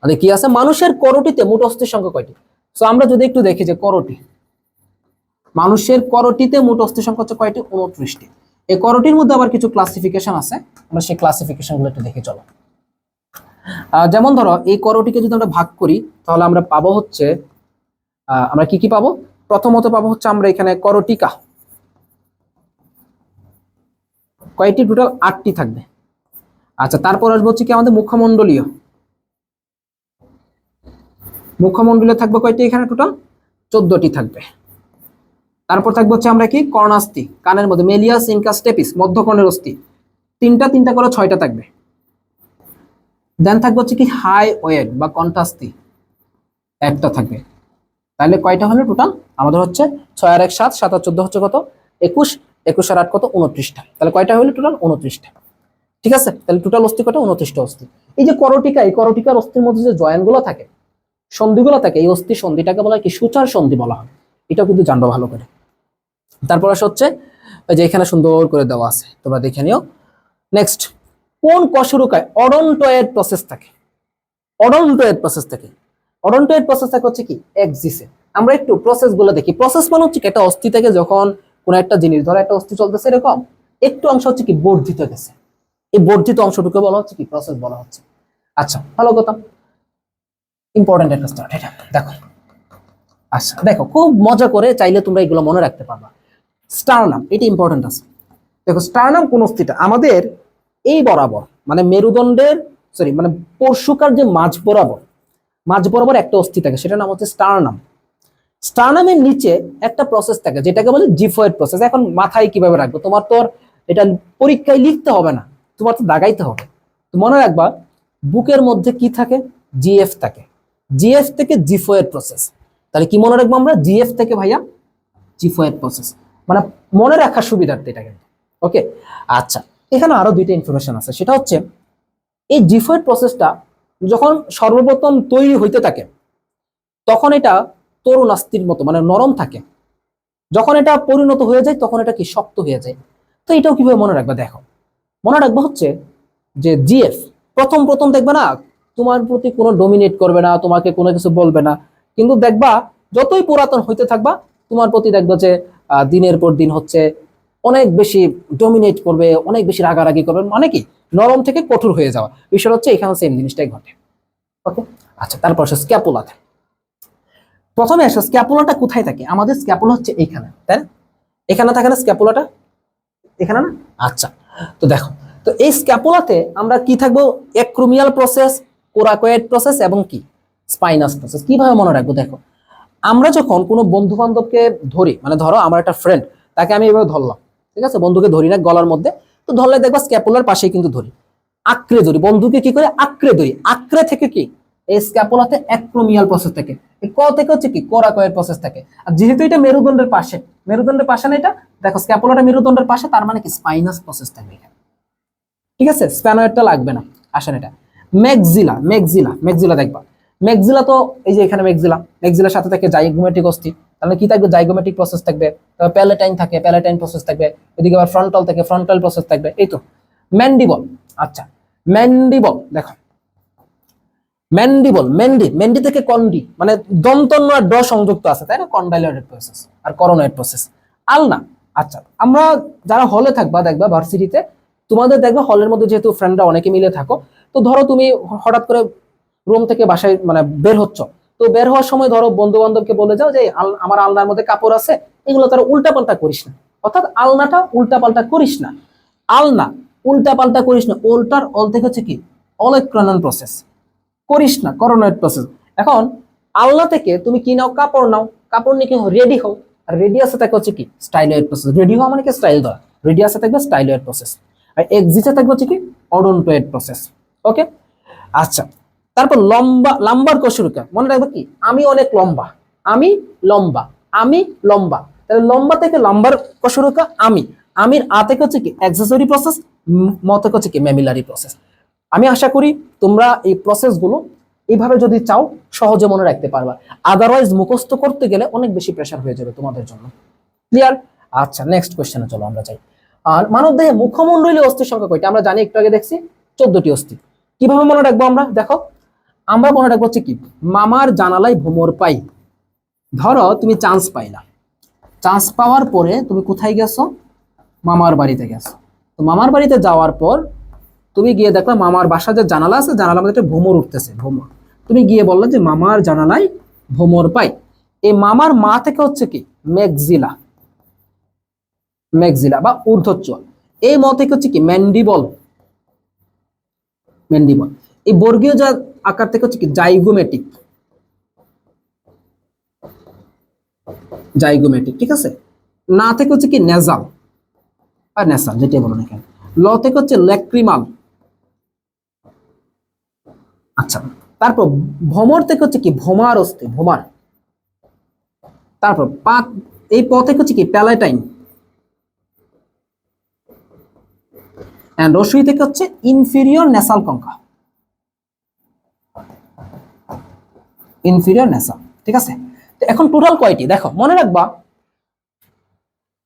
মানে কি আছে? মানুষের করোটিতে মোট অস্থির সংখ্যা কয়টি? সো আমরা যদি একটু দেখি যে করোটি, মানুষের করোটিতে মোট অস্থির সংখ্যা হচ্ছে কয়টি? 29টি। এই করোটির মধ্যে আবার কিছু ক্লাসিফিকেশন আছে, আমরা সেই ক্লাসিফিকেশন গুলো একটু দেখে চলো। যেমন ধরো এই করোটিকে যদি আমরা ভাগ করি তাহলে আমরা পাবো হচ্ছে, আমরা কি কি পাবো? প্রথমত পাবো হচ্ছে আমরা এখানে করোটিকা, কয়টি? টোটাল 8টি থাকবে। আচ্ছা, তারপর আসবো হচ্ছে কি আমাদের মুখমণ্ডলীয়, মুখমণ্ডলীয় থাকবে কয়টি? এখানে টোটাল 14টি থাকবে। তারপর থাকবে হচ্ছে আমরা কি কর্ণাস্থি, কানের মধ্যে মেলিয়াস, ইনকাস, স্টেপিস, মধ্যকর্ণের অস্থি, তিনটা তিনটা করে 6টা থাকবে। দেন থাকবে হচ্ছে কি হাই ওয়েট বা কণ্ঠাস্থি, একটা থাকবে। তাহলে কয়টা হলো টোটাল? আমাদের হচ্ছে 6 আর 1 7, 7 আর 14 হচ্ছে কত? 21, 21 আর 8 কত? 29টা। তাহলে কয়টা হলো টোটাল? 29টা। ঠিক আছে, তাহলে টোটাল অস্থি কয়টা? 29টা অস্থি। এই যে করোটিকা, এই করোটিকার অস্থির মধ্যে যে জয়েন্ট গুলো থাকে, সন্ধিগুলো থাকে, এই অস্থি সন্ধিটাকে বলা হয় কি সূচার সন্ধি বলা হয়। এটাও কিন্তু জানবো ভালো করে। তারপর আসে হচ্ছে যে এখানে সুন্দর করে দেওয়া আছে, তোমরা দেখে নিও। নেক্সট, কোন কশরুকায় অডন্টয়েড প্রসেস থাকে? অডন্টয়েড প্রসেস থাকে। অডন্টয়েড প্রসেস থাকে হচ্ছে কি এক্সিসে। আমরা একটু প্রসেস গুলো দেখি। প্রসেস মানে হচ্ছে কি একটা অস্থি থেকে যখন কোন একটা জিনিস, ধরো একটা অস্থি চলতেছে এরকম, একটু অংশ হচ্ছে কি বর্ধিত গেছে, এই বর্ধিত অংশটুকু বলা হচ্ছে কি প্রসেস বলা হচ্ছে। আচ্ছা, ভালো কথা, ইম্পর্টেন্ট একটা স্টার্ট এটা দেখো। আচ্ছা দেখো, খুব মজা করে চাইলে তোমরা এগুলো মনে রাখতে পারবা। স্টারনাম, এটা ইম্পর্টেন্ট আছে। দেখো স্টারনাম কোন অস্থিটা? আমাদের এই বরাবর, মানে মেরুদণ্ডের, সরি মানে পরশুকার যে মাঝ বরাবর, মাঝ বরাবর একটা অস্থি থাকে, সেটার নাম হচ্ছে স্টারনাম। স্টারনামের নিচে একটা প্রসেস থাকে যেটাকে বলে জিফয়েড প্রসেস। এখন মাথায় কিভাবে রাখবো? তোমার তো এটা পরীক্ষায় লিখতে হবে না, তোমার তো দাগাইতে হবে। তো মনে রাখবা, বুকের মধ্যে কি থাকে? জিএফ থাকে। জিএফ থেকে জিফয়েড প্রসেস। তাহলে কি মনে রাখবো আমরা? জিএফ থেকে ভাইয়া জিফয়েড প্রসেস, মানে মনে রাখার সুবিধার্থে এটা কিন্তু। ওকে, আচ্ছা, এখানে আরো দুইটা ইনফরমেশন আছে। সেটা হচ্ছে এই জিফয়েড প্রসেসটা যখন সর্বপ্রথম তৈরি হইতে থাকে তখন এটা তরুণাস্থির মতো, মানে নরম থাকে। যখন এটা পরিণত হয়ে যায় তখন এটা কি শক্ত হয়ে যায়। তো এটাও কিভাবে মনে রাখবা? দেখো, মনে রাখবা হচ্ছে যে জিএফ প্রথম প্রথম দেখবে না তোমার প্রতি কোনো ডোমিনেট করবে না, তোমাকে কোনো কিছু বলবে না, কিন্তু দেখবা যতই পুরাতন হইতে থাকবা তোমার প্রতি দেখবা যে দিনের পর দিন হচ্ছে অনেক বেশি ডোমিনেট করবে, অনেক বেশি রাগারাগি করবে, মানে কি নরম থেকে কঠোর হয়ে যাওয়া। বিষয় হচ্ছে এখানে সেম জিনিসটাই ঘটে। ওকে, আচ্ছা, তারপর স্ক্যাপুলাতে প্রথমে আসো। স্ক্যাপুলাটা কোথায় থাকে? আমাদের স্ক্যাপুলা হচ্ছে এইখানে, তাই না? এখানে থাকে না স্ক্যাপুলাটা? এখানে না? আচ্ছা, তো দেখো, তো এই স্ক্যাপুলাতে আমরা কি থাকবো? অ্যাক্রোমিয়াল প্রসেস, কোরাকয়েড প্রসেস এবং কি স্পাইনাস প্রসেস। কিভাবে মনে রাখবো? দেখো, আমরা যখন কোনো বন্ধু বান্ধবকে ধরি, মানে ধরো আমার একটা ফ্রেন্ড, তাকে আমি এভাবে ধরলাম, ঠিক আছে, বন্ধুকে ধরি না গলার মধ্যে, তো ধরলে দেখবা স্ক্যাপুলার পাশেই কিন্তু ধরি, আঁকড়ে ধরি, বন্ধুকে কি করে আঁকড়ে ধরি, আঁকড়ে থেকে কি এই স্ক্যাপুলাতে অ্যাক্রোমিয়াল প্রসেস থাকে, এই ক থেকে হচ্ছে কি কোরাকয়েড প্রসেস থাকে। আর যেহেতু এটা মেরুদণ্ডের পাশে, মেরুদণ্ডের পাশে না এটা, দেখো স্ক্যাপুলাটা মেরুদণ্ডের পাশে, তার মানে কি স্পাইনাস প্রসেস থাকবে এখানে। ঠিক আছে, স্প্যানোয়েডটা লাগবে না, আসেন এটা। ম্যাক্সিলা, ম্যাক্সিলা, ম্যাক্সিলা দেখবা, ম্যাক্সিলা তো এই যে এখানে ম্যাক্সিলা, ম্যাক্সিলার সাথে থাকে জাইগোমেটিক অস্থি, তাহলে কি থাকবে? জাইগোমেটিক প্রসেস থাকবে। তারপর প্যালেটাইন থাকে, প্যালেটাইন প্রসেস থাকবে। এদিকে আবার ফ্রন্টাল থাকে, ফ্রন্টাল প্রসেস থাকবে। এই তো ম্যান্ডিবল। আচ্ছা, ম্যান্ডিবল দেখো, ম্যান্ডিবল, মেন্ডি, মেন্ডি থেকে কন্ডি, মানে দন্তন্য আর ড সংযুক্ত আছে, তাই না? কন্ডাইলয়েড প্রসেস আর করোনয়েড প্রসেস। আলনা, আচ্ছা, আমরা যারা হলে থাকবা দেখবা ভার্সিটিতে, তোমাদের দেখবা হলের মধ্যে যেহেতু ফ্রেন্ডরা অনেকে মিলে থাকো, তো ধরো তুমি হঠাৎ করে রুম থেকে বাসায় মানে বের হচ্ছ, তো বের হওয়ার সময় ধরো বন্ধু বান্ধবকে বলে যাও যে আমার আলনার মধ্যে কাপড় আছে, এগুলো তারা উল্টাপাল্টা করিস না। অর্থাৎ আলনাটা উল্টাপাল্টা করিস না, আলনা উল্টাপাল্টা করিস না। ওল্টার অল থেকে হচ্ছে কি অলেক্রানন প্রসেস, করিস না, করোনয়েড প্রসেস। এখন আলনা থেকে তুমি কি নাও? কাপড় নাও, কাপড় নিয়ে কি রেডি হও, আর রেডিয়াসে থাকে হচ্ছে কি স্টাইলয়েড প্রসেস। রেডি হওয়া মানে কি স্টাইল দেওয়া, রেডিয়াসে থাকবে স্টাইলয়েড প্রসেস, আর এক্সিসে থাকবে হচ্ছে কি অডন্টয়েড প্রসেস। ওকে, আচ্ছা। তারপর লম্বা, লাম্বার কশেরুকা মনে রাখবে কি আমি অনেক লম্বা, আমি লম্বা, আমি লম্বা, তাহলে লম্বা থেকে লাম্বার কশেরুকা আমি, আমির আ থেকে হচ্ছে কি অ্যাক্সেসরি প্রসেস, ম থেকে হচ্ছে কি ম্যামিলারি প্রসেস। আমি আশা করি তোমরা এই প্রসেসগুলো এইভাবে যদি চাও সহজে মনে রাখতে পারবা, আদারওয়াইজ মুখস্থ করতে গেলে অনেক বেশি প্রেশার হয়ে যাবে তোমাদের জন্য। ক্লিয়ার? আচ্ছা, নেক্সট কোশ্চেনে চলো আমরা যাই। আর মানবদেহে মুখমণ্ডলীয় অস্থির সংখ্যা কয়টি? আমরা জানি, একটু আগে দেখছি 14টি অস্থি। কিভাবে মনে রাখবো আমরা? দেখো, আমরা মনে রাখবো হচ্ছে কি মামার জানালায় ভ্রমর পাই। ধরো তুমি চান্স পাইলা, চান্স পাওয়ার পরে তুমি কোথায় গেছো? মামার বাড়িতে গেছো। তো মামার বাড়িতে যাওয়ার পর তুমি গিয়ে দেখলা মামার বাসা যে জানালা আছে, জানালার মধ্যে একটা ভ্রমর উঠতেছে, ভ্রমর। তুমি গিয়ে বললে যে মামার জানালায় ভ্রমর পাই। এই মামার মা থেকে হচ্ছে কি ম্যাক্সিলা, ম্যাক্সিলা বা ঊর্ধ্বচল। এই ম থেকে হচ্ছে কি ম্যান্ডিবল, ম্যান্ডিবল। এই বর্গীয় যা আকার থেকে হচ্ছে কি জাইগোমেটিক, জাইগোমেটিক, ঠিক আছে। না থেকে হচ্ছে কি নেজাল আর নেসাল, যেটাই বলো না কেন। ল থেকে হচ্ছে ল্যাক্রিমাল। আচ্ছা, তারপর ভ্রমর থেকে হচ্ছে কি ভোমার অস্থি, ভোমার। তারপর পাক, এই প থেকে হচ্ছে কি প্যালাটাইন। এন্ড রসই থেকে হচ্ছে ইনফিরিয়র নেসাল কঙ্কা, ইনফিরিয়র নেসাল, ঠিক আছে। তো এখন টোটাল কয়টি দেখো, মনে রাখবা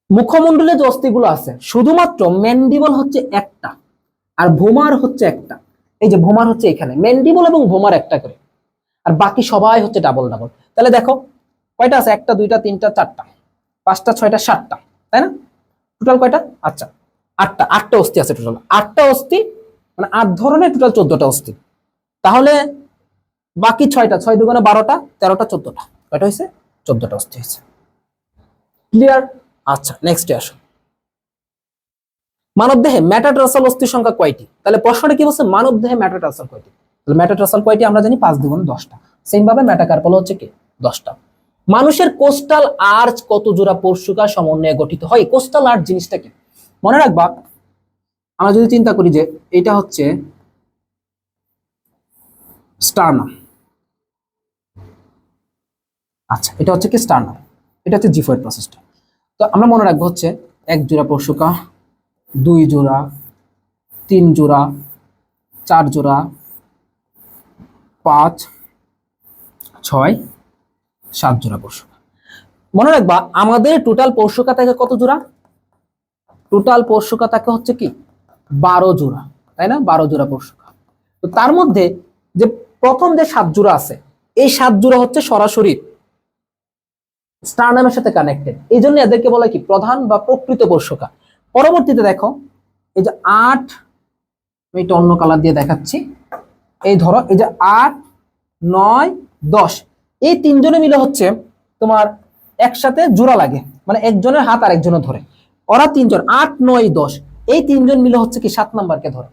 মুখমণ্ডলে যে অস্থিগুলো আছে শুধুমাত্র ম্যান্ডিবল হচ্ছে একটা, আর ভোমার হচ্ছে একটা। এই যে ভোমার হচ্ছে এখানে, ম্যান্ডিবল এবং ভোমার একটা করে, আর বাকি সবাই হচ্ছে ডাবল ডাবল। তাহলে দেখো কয়টা আছে? একটা, দুইটা, তিনটা, চারটা, পাঁচটা, ছয়টা, সাতটা, তাই না? টোটাল কয়টা? আচ্ছা, আটটা। আটটা অস্থি আছে টোটাল, আটটা অস্থি মানে 8 ধরনের, টোটাল 14টা অস্থি। তাহলে বাকি 6টা, 6 দুগুণে 12টা, 13টা, 14টা, কয়টা হয়েছে? 14টা অস্থি হয়েছে। ক্লিয়ার? আচ্ছা, নেক্সটে আসো। মানবদেহে মেটাটার্সাল অস্থির সংখ্যা কয়টি? তাহলে প্রশ্নটা কি বলছে, মানবদেহে মেটাটার্সাল কয়টি? তাহলে মেটাটার্সাল কয়টি আমরা জানি 5 দুগুণে 10টা। সেম ভাবে মেটাকার্পাল হচ্ছে কি 10টা। মানুষের কোস্টাল আর্চ কত জোড়া পরশুকা সমন্বয়ে গঠিত হয়? কোস্টাল আর্চ জিনিসটা কি মনে রাখবা, আমরা যদি চিন্তা করি যে এটা হচ্ছে স্টার্নাম, আচ্ছা এটা হচ্ছে কি স্টার্নাম, এটা হচ্ছে জিফয়েড প্রসেসটা। তো আমরা মনে রাখবো হচ্ছে 1 জোড়া পরশুকা, 2 জোড়া, 3 জোড়া, 4 জোড়া, 5, 6, 7 জোড়া পরশুকা। মনে রাখবা আমাদের টোটাল পরশুকা থাকে কত জোড়া? টোটাল পরশুকা থাকে হচ্ছে কি 12 জোড়া, তাই না? 12 জোড়া পরশুকা। তো তার মধ্যে যে প্রথম যে 7 জোড়া আছে, এই 7 জোড়া হচ্ছে সরাসরি স্টারনামের সাথে কানেক্টেড, এই জন্য এদেরকে বলা কি প্রধান বা প্রকৃত পরশুকা। পরবর্তীতে দেখো এই যে 8, আমি এটা অন্য কালার দিয়ে দেখাচ্ছি। এই ধরো এই যে 8, 9, 10, এই তিনজনে মিলে হচ্ছে তোমার একসাথে জোড়া লাগে, মানে একজনের হাত আর একজনের ধরে। ওরা তিনজন 8, 9, 10, এই তিনজন মিলে হচ্ছে কি 7 নাম্বারকে ধরে।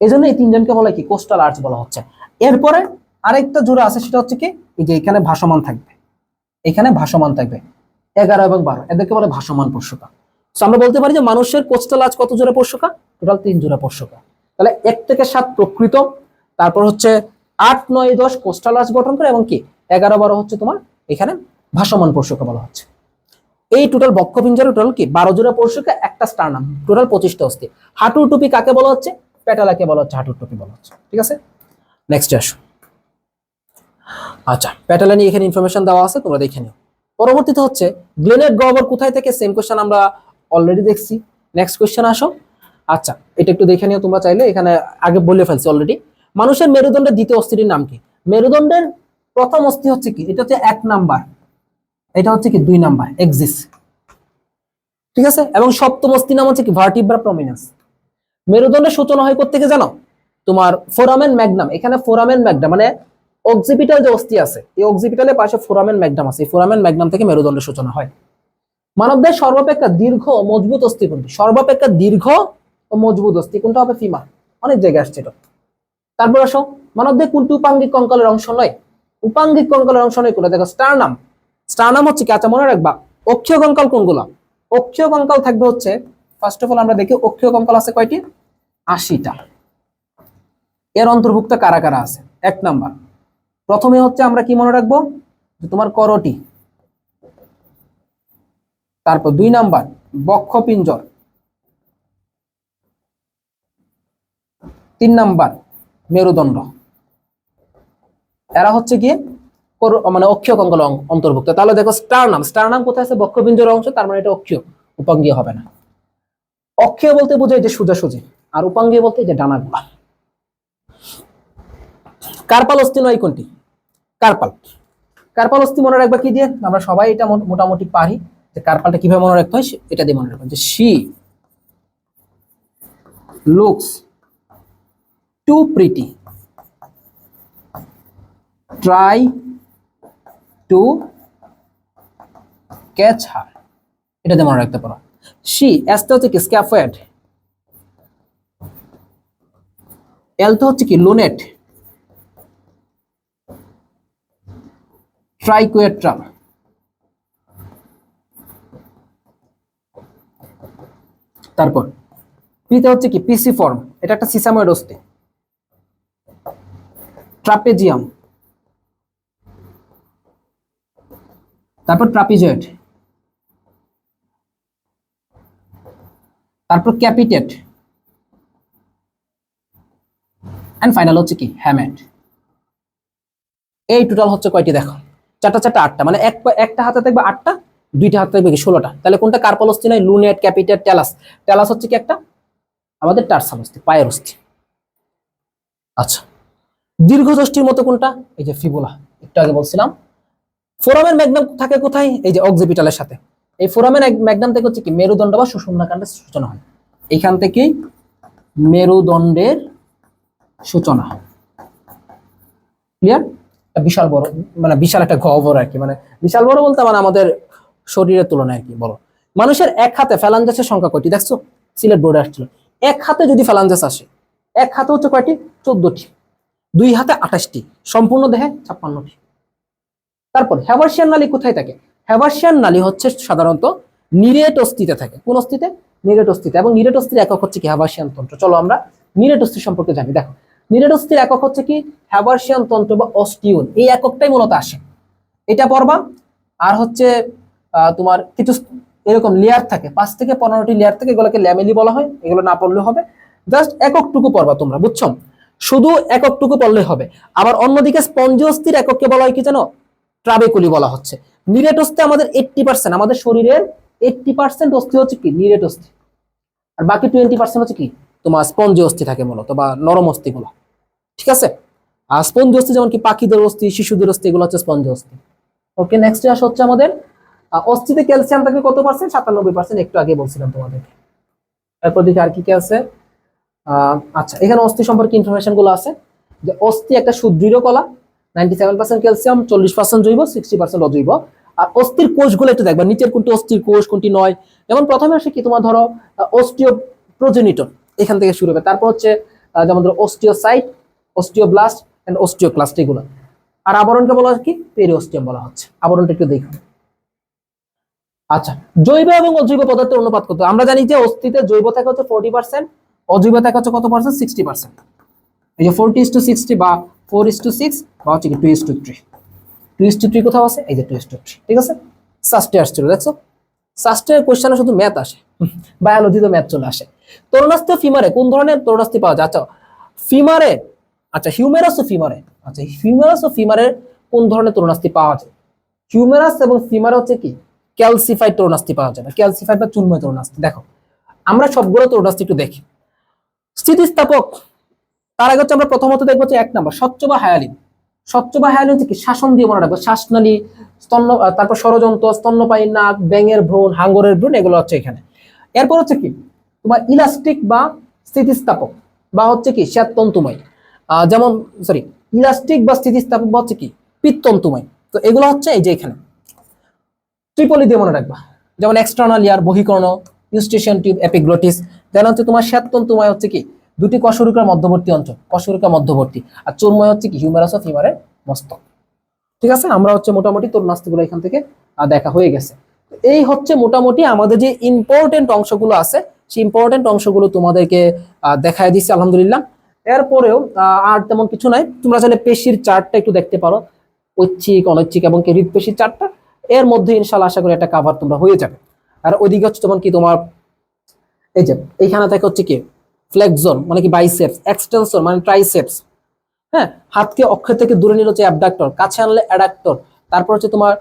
এই জন্য এই তিনজনকে বলা কি কোস্টাল আর্চ বলা হচ্ছে। এরপরে আরেকটা জোড়া আছে, সেটা হচ্ছে কি এই যে এখানে ভাসমান থাকবে, এখানে ভাসমান থাকবে 11 এবং 12, এদেরকে বলে ভাসমান পরশুকা। তো আমরা বলতে পারি যে মানুষের কোস্টাল আর্চ কত জোড়া পরশুকা? টোটাল 3 জোড়া পরশুকা। তাহলে 1 থেকে 7 প্রকৃত, তারপর হচ্ছে 8, 9, 10 কোস্টাল আর্চ গঠন করে, এবং কি 11, 12 হচ্ছে তোমার এখানে ভাসমান পরশুকা বলা হচ্ছে। এই টোটাল বক্ষপিঞ্জরে টোটাল কি 12 জোড়া পরশুকা, একটা স্টার্নাম, টোটাল 25টা অস্থি। হাঁটুর টুপি কাকে বলা হচ্ছে? পেটালাকে বলা হচ্ছে, হাঁটুর টুপি বলা হচ্ছে, ঠিক আছে। নেক্সট আসো। আচ্ছা, পেটালা নিয়ে এখানে ইনফরমেশন দেওয়া আছে, তোমরা দেখে নিও। পরবর্তীতে হচ্ছে গ্লেনেড গহ্বর কোথায় থেকে? সেম কোশ্চেন আমরা অলরেডি দেখছি। নেক্সট কোশ্চেন আসো। আচ্ছা, এটা একটু দেখে নিও তোমরা চাইলে, এখানে আগে বলে ফেলছি অলরেডি। মানুষের মেরুদণ্ডের দ্বিতীয় অস্থিটির নাম কি? মেরুদণ্ডের প্রথম অস্থি হচ্ছে কি, এটা হচ্ছে 1 নাম্বার, এটা হচ্ছে কি 2 নাম্বার এক্সিস, ঠিক আছে। এবং সপ্তম অস্থির নাম হচ্ছে কি ভার্টিব্রা প্রমিনেন্স। মেরুদণ্ডের সূচনা হয় কোত্থেকে জানো? তোমার ফোরামেন ম্যাগনাম। এখানে ফোরামেন ম্যাগনাম মানে অক্সিপিটাল যে অস্থি আছে, এই অক্সিপিটালের পাশে ফোরামেন ম্যাগনাম আছে, এই ফোরামেন ম্যাগনাম থেকে মেরুদণ্ডের সূচনা হয়। মানবদেহের সর্বাপেক্ষা দীর্ঘ ও মজবুত অস্থি কোনটি? সর্বাপেক্ষা দীর্ঘ ও মজবুত অস্থি কোনটা হবে? ফিমার। অনেক জায়গায় আসছে এটা। তারপর আসো, মানবদেহে কোনটি উপাঙ্গিক কঙ্কালের অংশ নয়? উপাঙ্গিক কঙ্কালের অংশ নয় কোনটা? দেখো স্টার্নাম। স্টার্নাম হচ্ছে কি, আচ্ছা মনে রাখবা অক্ষীয় কঙ্কাল কোনগুলা? অক্ষীয় কঙ্কাল থাকবে হচ্ছে, ফার্স্ট অফ অল আমরা দেখি অক্ষীয় কঙ্কাল আছে কয়টি? 80টা। এর অন্তর্ভুক্ত কারা কারা আছে? 1 নাম্বার, প্রথমে হচ্ছে আমরা কি মনে রাখবো, যে তোমার করটি। তারপর 2 নাম্বার বক্ষপিঞ্জর, 3 নাম্বার মেরুদণ্ড। এরা হচ্ছে গিয়ে মানে অক্ষীয় কঙ্কাল অন্তর্ভুক্ত। তাহলে দেখো স্টারনাম, স্টারনাম কোথায় আছে? বক্ষপিঞ্জর অংশ, তার মানে এটা অক্ষীয়, উপাঙ্গীয় হবে না। অক্ষীয় বলতে বোঝায় যে সোজাসুজি, আর উপাঙ্গীয় বলতে যে ডানাগুলা। কার্পাল অস্থি নয় কোনটি? কার্পাল। কার্পাল অস্থি মনে রাখবা কি দিয়ে? আমরা সবাই এটা মোটামুটি পারি, যে কার্পালটা কিভাবে মনে রাখতে হয় এটা দিয়ে মনে রাখবেন, যে she looks too pretty, try to catch her, এটা দিয়ে মনে রাখতে পারো। শি এসটা হচ্ছে কি? স্ক্যাফয়েড। এলটা হচ্ছে কি? লুনেট। ট্রাইকোয়েট্রাল। তারপর পিতে হচ্ছে কি? পিসিফর্ম, এটা একটা সিসাময়েড অস্থি। ট্রাপেজিয়াম, তারপর ট্রাপিজয়েড, তারপর ক্যাপিটেট, এন্ড ফাইনাল হচ্ছে কি? হ্যামেট। এই টোটাল হচ্ছে কয়টি? দেখো 4টা 4টা 8টা, মানে একটা হাতে থাকবে 8টা, 2টা হাতে থাকবে 16টা। তাহলে কোনটা কার্পাল অস্থি নয়? Lunate, capitate, tell us. টেলাস হচ্ছে কি? একটা আমাদের টার্সাল অস্থি, পায়ের অস্থি। আচ্ছা, দীর্ঘযষ্টির মতো কোনটা? এই যে ফিবুলা, একটু আগে বলছিলাম। ফোরামের ম্যাগনাম থাকে কোথায়? এই যে অক্সিপিটালের সাথে। এই ফোরামের ম্যাগনাম থেকে হচ্ছে কি? মেরুদণ্ড বা সুষুম্নাকাণ্ডের সূচনা হয়। এইখান থেকেই মেরুদণ্ডের সূচনা। ক্লিয়ার? বিশাল বড়, মানে বিশাল একটা গহ্বর আর কি, মানে বিশাল বড় বলতে মানে আমাদের শরীরের তুলনায় আর কি বড়। মানুষের এক হাতে ফ্যালাঞ্জাসের সংখ্যা কয়টি? দেখছো সিলেট বোর্ডে আসছিল, এক হাতে যদি ফ্যালাঞ্জাস আসে, এক হাতে হচ্ছে কয়টি? 14টি। 2 হাতে 28টি, সম্পূর্ণ দেহে 56টি। তারপর হ্যাভার্সিয়ান নালী কোথায় থাকে? হ্যাভার্সিয়ান নালী হচ্ছে সাধারণত নিরেট অস্থিতে থাকে। কোন অস্থিতে? নিরেট অস্থিতে। এবং নিরেট অস্থির একক হচ্ছে কি? হ্যাভার্সিয়ান তন্ত্র। চলো আমরা নিরেট অস্থি সম্পর্কে জানি। দেখো নিরেট অস্থির একক হচ্ছে কি? হ্যাভার্সিয়ান তন্ত্র বা অস্টিওল, এই এককটাই মূলত আসে। এটা পড়বা। আর হচ্ছে তোমার কিছু এরকম লেয়ার থাকে, 5 থেকে 15টি লেয়ার থাকে, এগুলোকে ল্যামেলি বলা হয়। এগুলো না পড়লে হবে, জাস্ট এককটুকু পড়বা তোমরা, বুঝছো? শুধু এককটুকু পড়লে হবে। আবার অন্যদিকে স্পঞ্জি অস্থির একককে বলা হয় কি জানো? ট্রাবেকুলি বলা হচ্ছে। নিরেট অস্থি আমাদের 80%, আমাদের শরীরের 80% অস্থি হচ্ছে কি? নিরেট অস্থি। আর বাকি 20% হচ্ছে কি? তোমার স্পঞ্জি অস্থি থাকে মূলত, বা নরম অস্থিগুলো। ঠিক আছে? আর স্পঞ্জি অস্থি যেমন কি পাখিদের অস্থি, শিশুদের অস্থি, এগুলো হচ্ছে স্পঞ্জি অস্থি। ওকে, নেক্সট আসে হচ্ছে আমাদের অস্থিতে ক্যালসিয়াম থাকে কত পার্সেন্ট? 97%, একটু আগে বলছিলাম তোমাদেরকে। এরপর দেখি আর কি কি আছে। আচ্ছা, এখানে অস্থি সম্পর্কে ইনফরমেশন গুলো আছে, যে অস্থি একটা সুদৃঢ় কলা, 97% ক্যালসিয়াম, 40% জৈব, 60% অজৈব। আর অস্থির কোষগুলো একটু দেখবা, নিচের কোনটি অস্থির কোষ, কোনটি নয়। যেমন প্রথমে আসে কি? তোমার ধরো অস্টিওপ্রোজেনিটর, এখান থেকে শুরু হবে। তারপর হচ্ছে যেমন ধরো অস্টিওসাইট, অস্টিওব্লাস্ট এন্ড অস্টিওক্লাস্ট, এগুলো। আর আবরণকে বলা হয় কি? পেরিওস্টিয়াম বলা হচ্ছে। আবরণটা একটু দেখো। আচ্ছা, জৈব এবং অজৈব পদার্থের অনুপাত কত? আমরা জানি যে অস্থিতে জৈব থাকে হচ্ছে 40%, অজৈব থাকে হচ্ছে কত পার্সেন্ট? 60%। এই যে 40:60 বা 4:6 বা হচ্ছে কি 2:3। 2:3 কোথাও আছে? এই যে 2:3। ঠিক আছে, সাস্টে আসছিল, দেখছো? সাস্টের কোশ্চেনে শুধু ম্যাথ আসে, বায়োলজি তো ম্যাথ চলে আসে। তরুণাস্থি ফিমারে কোন ধরনের তরুণাস্থি পাওয়া যায়? আচ্ছা ফিমারে, আচ্ছা হিউমেরাস ও ফিমারে, আচ্ছা হিউমেরাস ও ফিমারে কোন ধরনের তরুণাস্থি পাওয়া যায়? হিউমেরাস এবং ফিমারে হচ্ছে কি? ক্যালসিফাইড তরুণাস্থি পাওয়া যাবে, ক্যালসিফাইড বা চুনময় তরুণাস্থি। দেখো আমরা সবগুলো তরুণাস্থি একটু দেখি। স্থিতিস্থাপক, তার আগে হচ্ছে আমরা প্রথমত দেখবো যে 1 নাম্বার স্বচ্ছ বা হায়ালিন। স্বচ্ছ বা হায়ালিন হচ্ছে কি? শাসন দিয়ে মনে রাখবো, শ্বাসনালী, স্তন্য, তারপর ষড়যন্ত্র, স্তন্যপায়ী নাক, ব্যাঙের ভ্রূণ, হাঙ্গরের ভ্রূণ, এগুলো হচ্ছে এখানে। এরপর হচ্ছে কি? তোমার ইলাস্টিক বা স্থিতিস্থাপক, বা হচ্ছে কি শ্বেততন্তুময়, যেমন সরি ইলাস্টিক বা স্থিতিস্থাপক বা হচ্ছে কি পিত্তন্তুময়। তো এগুলো হচ্ছে এই যে এখানে ট্রিপলি দিয়ে মনে রাখবা, যেমন এক্সটার্নাল ইয়ার, বহিকর্ণ, ইউস্টেশন টিউব, এপিগ্লোটিস। যেন হচ্ছে তোমার শ্বেততন্তুময় হচ্ছে কি? দুটি কশরুকার মধ্যবর্তী অঞ্চল, কশরুকা মধ্যবর্তী। আর চুনময় হচ্ছে কি? হিউমেরাস অফ ফিমারের মস্তক। ঠিক আছে, আমরা হচ্ছে মোটামুটি তরুণাস্থিগুলো এখান থেকে দেখা হয়ে গেছে। এই হচ্ছে মোটামুটি আমাদের যে ইম্পর্টেন্ট অংশগুলো আছে, সেই ইম্পর্টেন্ট অংশগুলো তোমাদেরকে দেখায় দিচ্ছি আলহামদুলিল্লাহ। এরপরেও আর তেমন কিছু নাই। তোমরা চাইলে পেশির চার্টটা একটু দেখতে পারো, ঐচ্ছিক, অনৈচ্ছিক এবং কি হৃদপেশির চার্টটা। এর মধ্যে ইনশাল্লাহ আশা করি একটা কাভার তোমরা হয়ে যাবে। আর ওইদিকে হচ্ছে যেমন কি তোমার এই যে এইখানে থেকে হচ্ছে কি ফ্লেক্সন মানে কি বাইসেপস, এক্সটেনসর মানে ট্রাইসেপস, হ্যাঁ, হাতকে অক্ষ থেকে দূরে নিলে হচ্ছে অ্যাবডাক্টর, কাছে আনলে অ্যাডাক্টর। তারপর হচ্ছে তোমার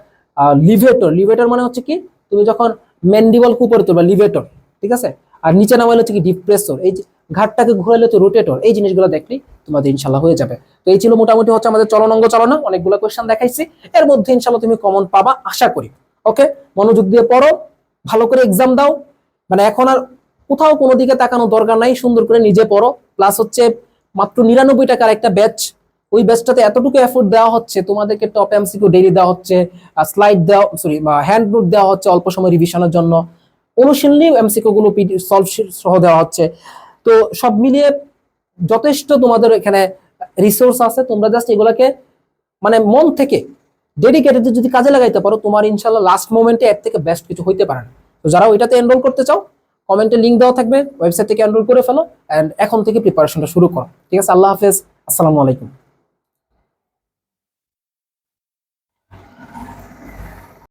লিভেটর। লিভেটর মানে হচ্ছে কি তুমি যখন ম্যান্ডিবলকে উপরে তুলবা লিভেটর, ঠিক আছে। আর নিচে নামাইলে হচ্ছে কি ডিপ্রেসর, এই যে ঘাটটাকে ঘুরাইলে তো রোটেটর। এই জিনিসগুলো দেখলেই তোমাদের ইনশাল্লাহ হয়ে যাবে। তো এই ছিল মোটামুটি হচ্ছে আমাদের চলন অঙ্গ চালনা, অনেকগুলো কোয়েশ্চেন দেখাইছি, এর মধ্যে ইনশাল্লাহ তুমি কমন পাবা আশা করি। ওকে, মনোযোগ দিয়ে পড়ো, ভালো করে এক্সাম দাও। মানে এখন আর কোথাও কোনো দিকে তাকানো দরকার নাই, সুন্দর করে নিজে পড়ো। প্লাস হচ্ছে মাত্র 99 টাকার একটা ব্যাচ, ওই ব্যাচটাতে এতটুকু এফোর্ট দেওয়া হচ্ছে, তোমাদেরকে টপ এমসিকিউ ডেইলি দেওয়া হচ্ছে, স্লাইড দেওয়া, সরি হ্যান্ড নোট দেওয়া হচ্ছে অল্প সময় রিভিশনের জন্য, অনুশীলনী এমসিকিউ গুলো সলভ সহ দেওয়া হচ্ছে। তো সব মিলিয়ে যথেষ্ট তোমাদের এখানে রিসোর্স আছে। তোমরা জাস্ট এগুলাকে মানে মন থেকে ডেডিকেটেড যদি কাজে লাগাইতে পারো, তোমার ইনশাল্লাহ লাস্ট মোমেন্টে এর থেকে বেস্ট কিছু হইতে পারে না। তো যারা ওইটাতে এনরোল করতে চাও, কমেন্টে লিংক দেওয়া থাকবে, ওয়েবসাইট থেকে এনরোল করে ফেলো, এন্ড এখন থেকে প্রিপারেশনটা শুরু করো। ঠিক আছে, আল্লাহ হাফেজ, আসসালামু আলাইকুম।